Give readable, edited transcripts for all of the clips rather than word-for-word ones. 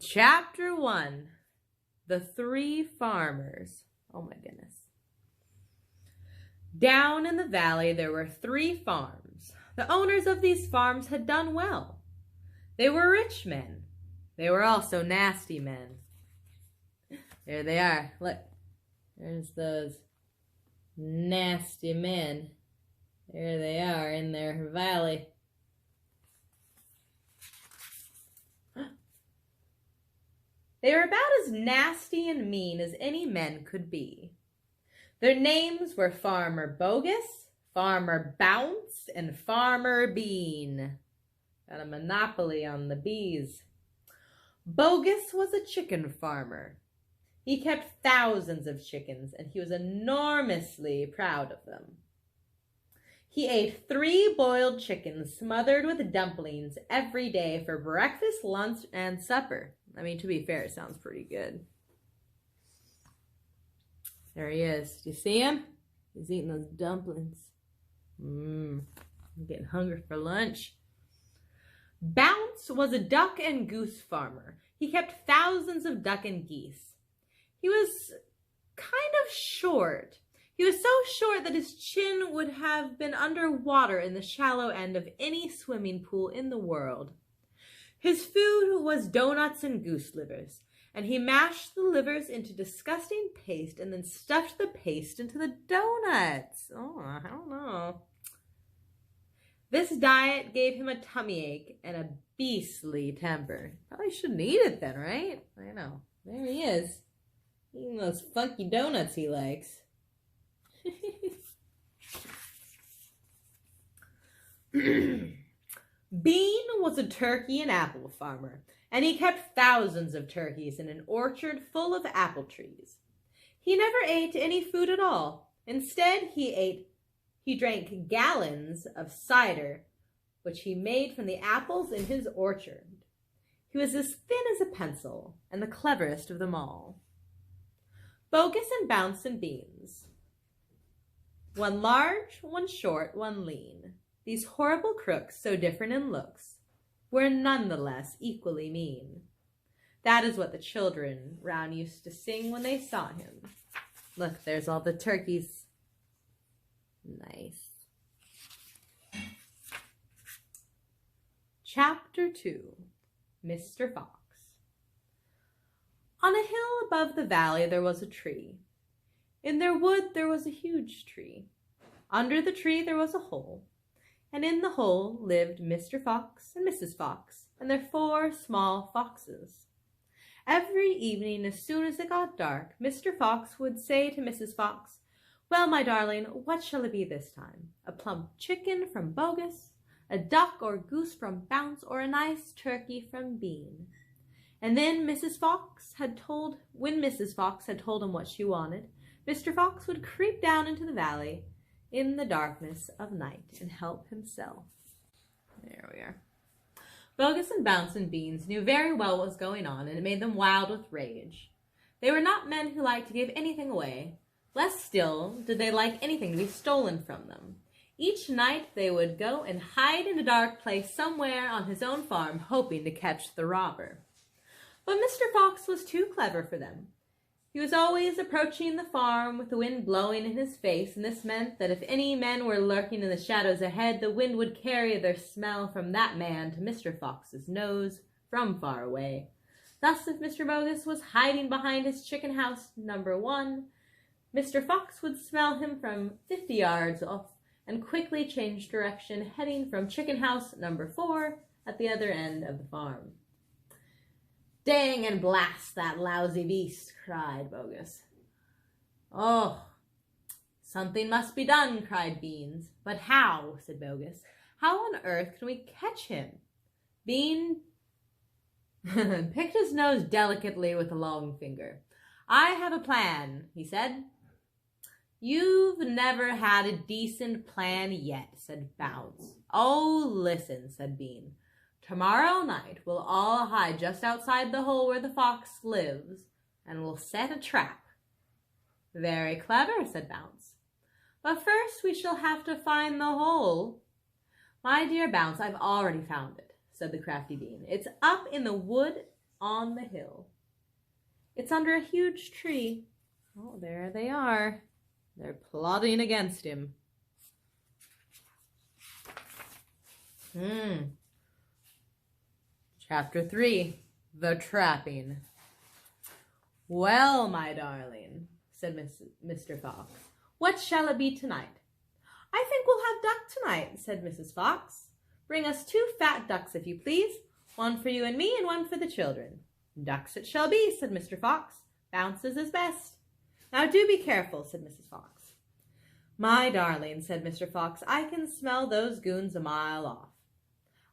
Chapter 1. The Three Farmers. Oh my goodness. Down in the valley there were 3 farms. The owners of these farms had done well. They were rich men. They were also nasty men. There they are. Look. There's those nasty men. There they are in their valley. They were about as nasty and mean as any men could be. Their names were Farmer Bogus, Farmer Bounce, and Farmer Bean. Got a monopoly on the bees. Bogus was a chicken farmer. He kept thousands of chickens, and he was enormously proud of them. He ate 3 boiled chickens smothered with dumplings every day for breakfast, lunch, and supper. I mean, to be fair, it sounds pretty good. There he is. Do you see him? He's eating those dumplings. I'm getting hungry for lunch. Bounce was a duck and goose farmer. He kept thousands of duck and geese. He was kind of short. He was so short that his chin would have been underwater in the shallow end of any swimming pool in the world. His food was donuts and goose livers, and he mashed the livers into disgusting paste and then stuffed the paste into the donuts. Oh, I don't know. This diet gave him a tummy ache and a beastly temper. Probably shouldn't eat it then, right? I know. There he is, eating those funky donuts he likes. Bean was a turkey and apple farmer, and he kept thousands of turkeys in an orchard full of apple trees. He never ate any food at all. Instead, he drank gallons of cider, which he made from the apples in his orchard. He was as thin as a pencil, and the cleverest of them all. Bogus and Bounce and Beans. One large, one short, one lean. These horrible crooks, so different in looks, were nonetheless equally mean. That is what the children round used to sing when they saw him. Look, there's all the turkeys. Nice. Chapter 2. Mr. Fox. On a hill above the valley there was a tree. In their wood there was a huge tree. Under the tree there was a hole. And in the hole lived Mr. Fox and Mrs. Fox and their 4 small foxes. Every evening, as soon as it got dark, Mr. Fox would say to Mrs. Fox, "Well, my darling, what shall it be this time? A plump chicken from Bogus, a duck or goose from Bounce, or a nice turkey from Bean?" And then when Mrs. Fox had told him what she wanted, Mr. Fox would creep down into the valley in the darkness of night and help himself. There we are. Bogus and Bounce and Beans knew very well what was going on, and it made them wild with rage. They were not men who liked to give anything away. Less still did they like anything to be stolen from them. Each night they would go and hide in a dark place somewhere on his own farm, hoping to catch the robber. But Mr. Fox was too clever for them. He was always approaching the farm with the wind blowing in his face, and this meant that if any men were lurking in the shadows ahead, the wind would carry their smell from that man to Mr. Fox's nose from far away. Thus, if Mr. Bogus was hiding behind his chicken house number 1, Mr. Fox would smell him from 50 yards off and quickly change direction, heading from chicken house number 4 at the other end of the farm. "Dang and blast that lousy beast," cried Bogus. "Oh, something must be done," cried Beans. "But how?" said Bogus. "How on earth can we catch him?" Bean picked his nose delicately with a long finger. "I have a plan," he said. "You've never had a decent plan yet," said Bounce. "Oh, listen," said Bean. "Tomorrow night we'll all hide just outside the hole where the fox lives, and we'll set a trap." "Very clever," said Bounce. "But first we shall have to find the hole." "My dear Bounce, I've already found it," said the crafty Bean. "It's up in the wood on the hill. It's under a huge tree. Oh, there they are. They're plotting against him. Chapter 3, The Trapping. "Well, my darling," said Mr. Fox, "what shall it be tonight?" "I think we'll have duck tonight," said Mrs. Fox. "Bring us 2 fat ducks, if you please. 1 for you and me, and 1 for the children." "Ducks it shall be," said Mr. Fox. "Bounces is best." "Now do be careful," said Mrs. Fox. "My darling," said Mr. Fox, "I can smell those goons a mile off.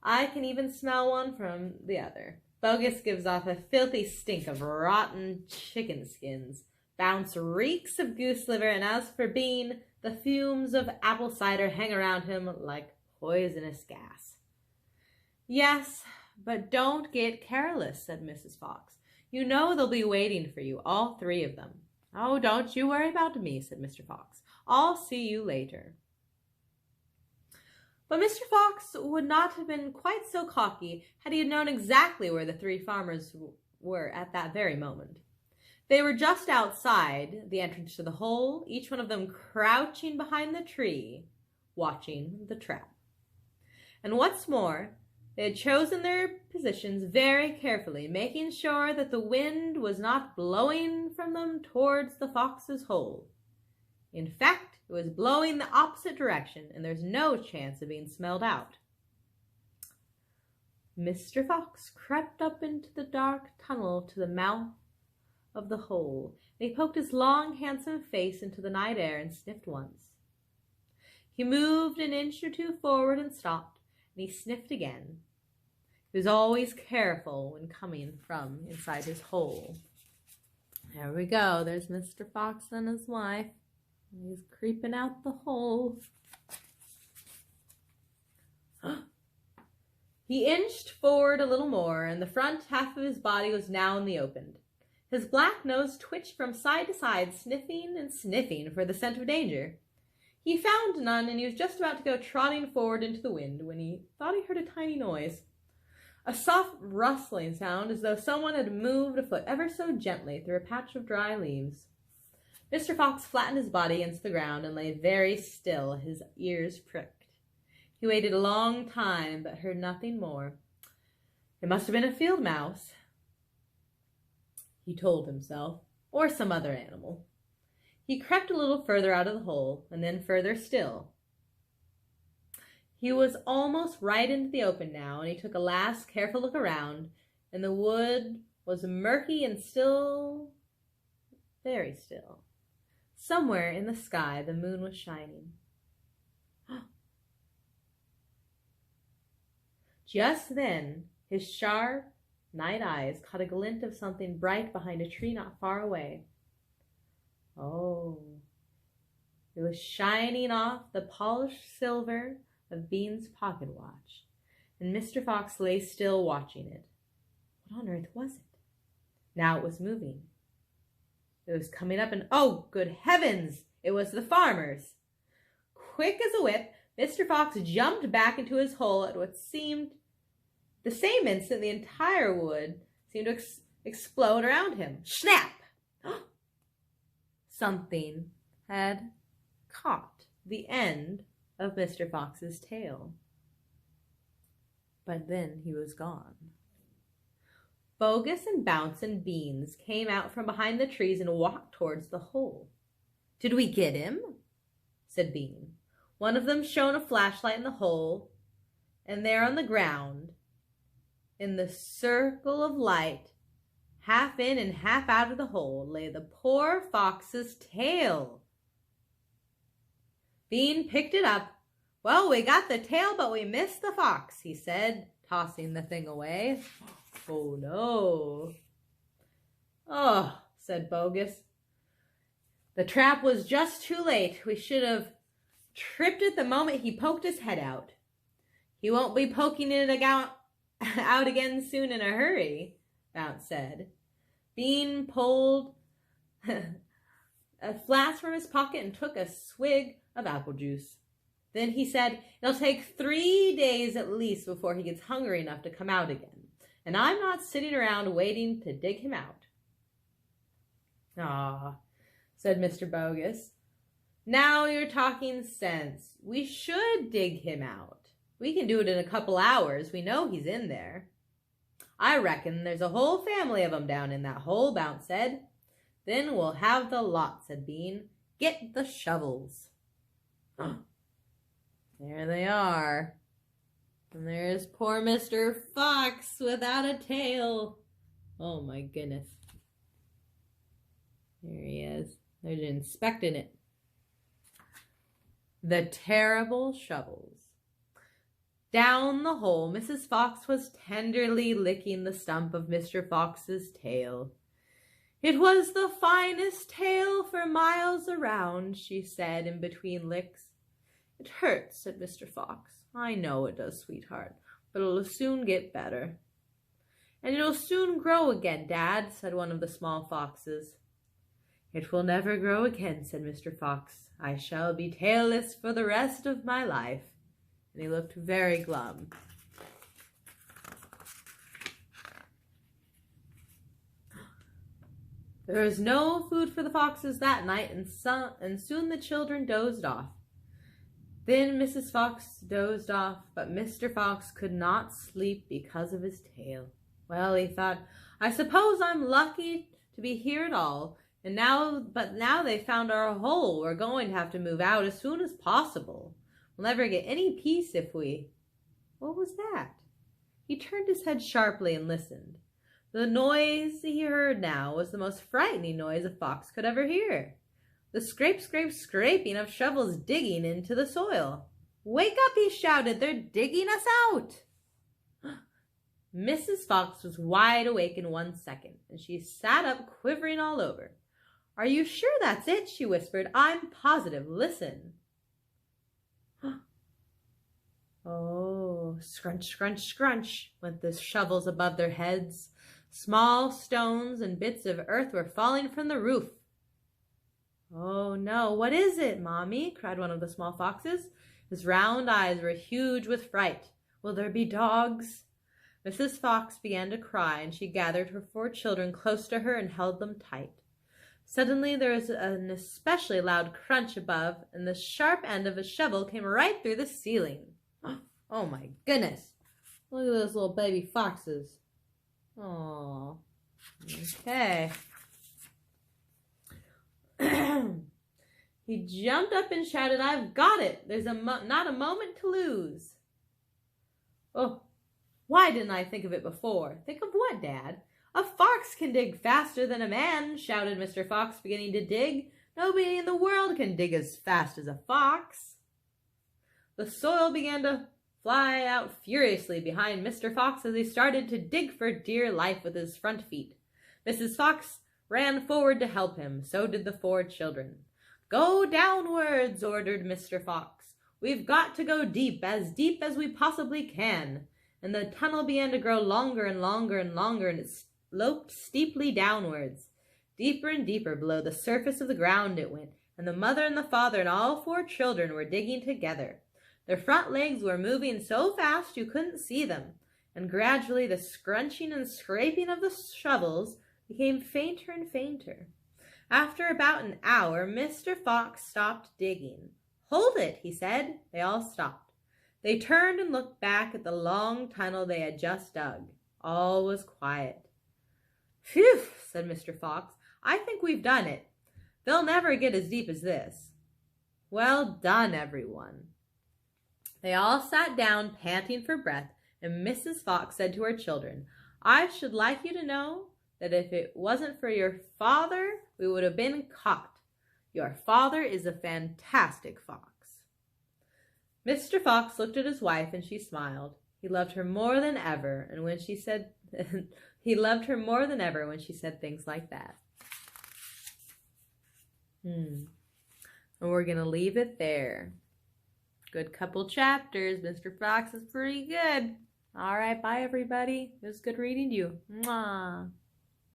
I can even smell one from the other. Bogus gives off a filthy stink of rotten chicken skins. Bounce reeks of goose liver, and as for Bean, the fumes of apple cider hang around him like poisonous gas." "Yes, but don't get careless," said Mrs. Fox. "You know they'll be waiting for you, all 3 of them." "Oh, don't you worry about me," said Mr. Fox. "I'll see you later." But Mr. Fox would not have been quite so cocky had he known exactly where the 3 farmers were at that very moment. They were just outside the entrance to the hole, each one of them crouching behind the tree, watching the trap. And what's more, they had chosen their positions very carefully, making sure that the wind was not blowing from them towards the fox's hole. In fact, it was blowing the opposite direction, and there's no chance of being smelled out. Mr. Fox crept up into the dark tunnel to the mouth of the hole, and he poked his long, handsome face into the night air and sniffed once. He moved an inch or 2 forward and stopped, and he sniffed again. He was always careful when coming from inside his hole. There we go. There's Mr. Fox and his wife. He's creeping out the hole. He inched forward a little more, and the front half of his body was now in the open. His black nose twitched from side to side, sniffing and sniffing for the scent of danger. He found none, and he was just about to go trotting forward into the wind when he thought he heard a tiny noise. A soft rustling sound, as though someone had moved a foot ever so gently through a patch of dry leaves. Mr. Fox flattened his body against the ground and lay very still, his ears pricked. He waited a long time, but heard nothing more. It must have been a field mouse, he told himself, or some other animal. He crept a little further out of the hole, and then further still. He was almost right into the open now, and he took a last careful look around, and the wood was murky and still, very still. Somewhere in the sky the moon was shining. Just then his sharp night eyes caught a glint of something bright behind a tree not far away. Oh, it was shining off the polished silver of Bean's pocket watch, and Mr. Fox lay still watching it. What on earth was it? Now it was moving. It was coming up, and oh, good heavens! It was the farmers. Quick as a whip, Mr. Fox jumped back into his hole at what seemed the same instant the entire wood seemed to explode around him. Snap! Something had caught the end of Mr. Fox's tail. But then he was gone. Bogus and Bounce and Beans came out from behind the trees and walked towards the hole. "Did we get him?" said Bean. One of them shone a flashlight in the hole, and there on the ground, in the circle of light, half in and half out of the hole, lay the poor fox's tail. Bean picked it up. "Well, we got the tail, but we missed the fox," he said, tossing the thing away. "Oh, no." "Oh," said Bogus. "The trap was just too late. We should have tripped it the moment he poked his head out." "He won't be poking it out again soon in a hurry," Bounce said. Bean pulled a flask from his pocket and took a swig of apple juice. Then he said, "It'll take 3 days at least before he gets hungry enough to come out again. and I'm not sitting around waiting to dig him out." "Ah," said Mr. Bogus. "Now you're talking sense. We should dig him out. We can do it in a couple hours. We know he's in there." "I reckon there's a whole family of 'em down in that hole," Bounce said. "Then we'll have the lot," said Bean. "Get the shovels." There they are. And there's poor Mr. Fox without a tail. Oh my goodness. There he is. They're inspecting it. The terrible shovels. Down the hole, Mrs. Fox was tenderly licking the stump of Mr. Fox's tail. "It was the finest tail for miles around," she said in between licks. "It hurts," said Mr. Fox. "I know it does, sweetheart, but it'll soon get better." "And it'll soon grow again, Dad," said one of the small foxes. "It will never grow again," said Mr. Fox. "I shall be tailless for the rest of my life." And he looked very glum. There was no food for the foxes that night, and soon the children dozed off. Then Mrs. Fox dozed off, but Mr. Fox could not sleep because of his tail. Well, he thought, "I suppose I'm lucky to be here at all, but now they've found our hole. We're going to have to move out as soon as possible. We'll never get any peace if we—" What was that? He turned his head sharply and listened. The noise he heard now was the most frightening noise a fox could ever hear. The scrape, scrape, scraping of shovels digging into the soil. "Wake up," he shouted. "They're digging us out." Mrs. Fox was wide awake in 1 second, and she sat up quivering all over. "Are you sure that's it?" she whispered. "I'm positive. Listen." Oh, scrunch, scrunch, scrunch went the shovels above their heads. Small stones and bits of earth were falling from the roof. "Oh, no, what is it, Mommy?" cried one of the small foxes. His round eyes were huge with fright. "Will there be dogs?" Mrs. Fox began to cry, and she gathered her 4 children close to her and held them tight. Suddenly there was an especially loud crunch above, and the sharp end of a shovel came right through the ceiling. Oh my goodness! Look at those little baby foxes. Oh, okay. He jumped up and shouted, "I've got it! There's not a moment to lose." "Oh, why didn't I think of it before?" "Think of what, Dad?" "A fox can dig faster than a man," shouted Mr. Fox, beginning to dig. "Nobody in the world can dig as fast as a fox." The soil began to fly out furiously behind Mr. Fox as he started to dig for dear life with his front feet. Mrs. Fox ran forward to help him. So did the 4 children. "Go downwards," ordered Mr. Fox. "We've got to go deep as we possibly can." And the tunnel began to grow longer and longer and longer, and it sloped steeply downwards. Deeper and deeper below the surface of the ground it went, and the mother and the father and all 4 children were digging together. Their front legs were moving so fast you couldn't see them, and gradually the scrunching and scraping of the shovels became fainter and fainter. After about an hour, Mr. Fox stopped digging. "Hold it," he said. They all stopped. They turned and looked back at the long tunnel they had just dug. All was quiet. "Phew," said Mr. Fox. "I think we've done it. They'll never get as deep as this." "Well done, everyone." They all sat down, panting for breath, and Mrs. Fox said to her children, "I should like you to know that if it wasn't for your father, we would have been caught. Your father is a fantastic fox." Mr. Fox looked at his wife, and she smiled. He loved her more than ever, and when she said he loved her more than ever when she said things like that. And we're going to leave it there. Good couple chapters. Mr. Fox is pretty good. All right, bye, everybody. It was good reading to you. Mwah.